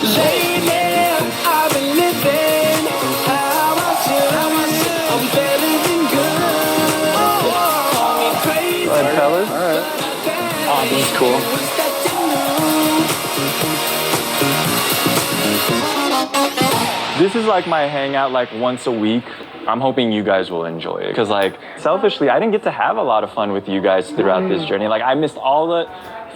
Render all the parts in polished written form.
Lately, I've been living how I should. I'm better than good. Call me crazy. Go ahead, fellas. All right. Oh, this is cool. This is like my hangout like once a week. I'm hoping you guys will enjoy it. Because like, selfishly, I didn't get to have a lot of fun with you guys throughout this journey. Like, I missed all the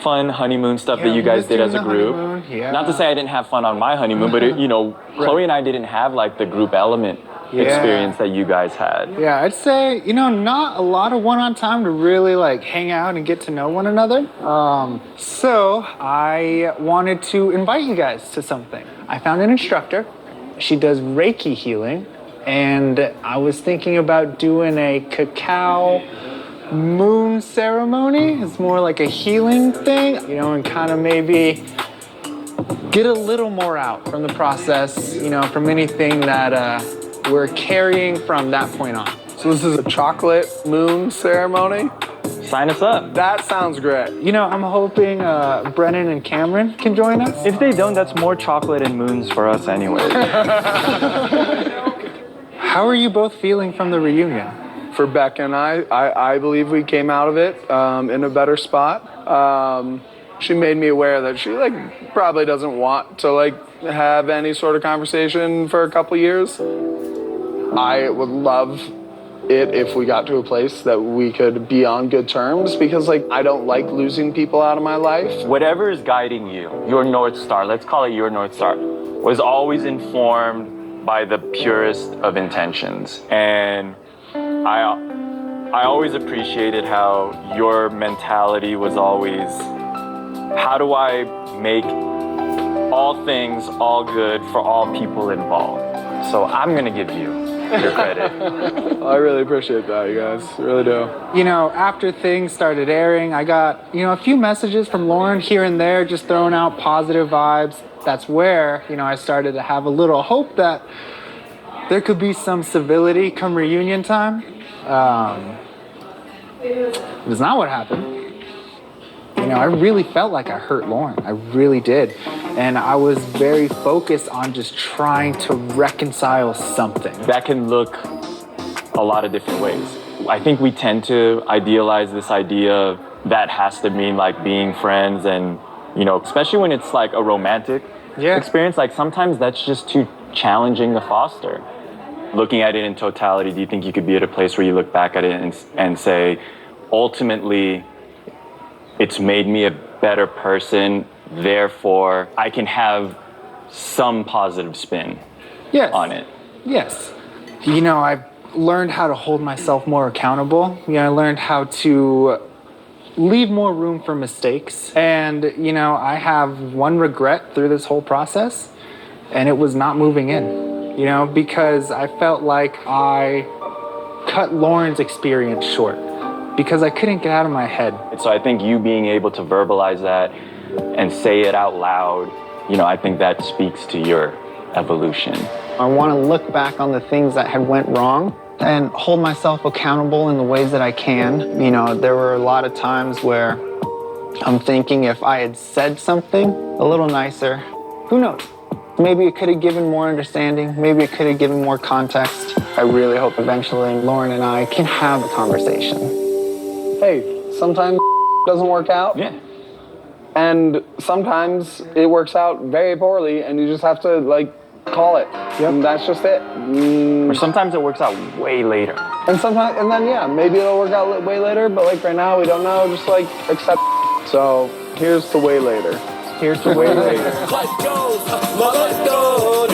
fun honeymoon stuff that you guys did as a group. Yeah. Not to say I didn't have fun on my honeymoon, but it, you know, Chloe and I didn't have like the group element experience that you guys had. Yeah, I'd say, you know, not a lot of one-on time to really like hang out and get to know one another. So I wanted to invite you guys to something. I found an instructor. She does Reiki healing, and I was thinking about doing a cacao moon ceremony. It's more like a healing thing, you know, and kind of maybe get a little more out from the process, you know, from anything that we're carrying from that point on. So this is a chocolate moon ceremony? Sign us up. That sounds great. You know, I'm hoping Brennan and Cameron can join us. If they don't, that's more chocolate and moons for us anyway. How are you both feeling from the reunion? For Becca and I believe we came out of it in a better spot. She made me aware that she like probably doesn't want to like have any sort of conversation for a couple years. I would love it if we got to a place that we could be on good terms, because like I don't like losing people out of my life. Whatever is guiding you, your North Star, let's call it your North Star, was always informed by the purest of intentions. And I always appreciated how your mentality was always, how do I make all things all good for all people involved? So I'm gonna give you your credit. I really appreciate that, you guys. I really do. You know, after things started airing, I got, you know, a few messages from Lauren here and there, just throwing out positive vibes. That's where, you know, I started to have a little hope that there could be some civility come reunion time. It was not what happened. You know, I really felt like I hurt Lauren. I really did. And I was very focused on just trying to reconcile something. That can look a lot of different ways. I think we tend to idealize this idea that has to mean like being friends, and, you know, especially when it's like a romantic experience, like sometimes that's just too challenging to foster. Looking at it in totality, do you think you could be at a place where you look back at it and say, ultimately, it's made me a better person, therefore I can have some positive spin on it? Yes. You know, I learned how to hold myself more accountable. You know, I learned how to leave more room for mistakes. And, you know, I have one regret through this whole process, and it was not moving in, you know, because I felt like I cut Lauren's experience short because I couldn't get out of my head. So I think you being able to verbalize that and say it out loud, you know, I think that speaks to your evolution. I want to look back on the things that had went wrong and hold myself accountable in the ways that I can. You know, there were a lot of times where I'm thinking if I had said something a little nicer, who knows? Maybe it could have given more understanding. Maybe it could have given more context. I really hope eventually Lauren and I can have a conversation. Hey, sometimes doesn't work out. Yeah. And sometimes it works out very poorly, and you just have to like call it. Yep. And that's just it. Or sometimes it works out way later. And sometimes, and then yeah, maybe it'll work out way later, but like right now we don't know, just like accept. So here's the way later. Here's the way later. Life goes, my life goes.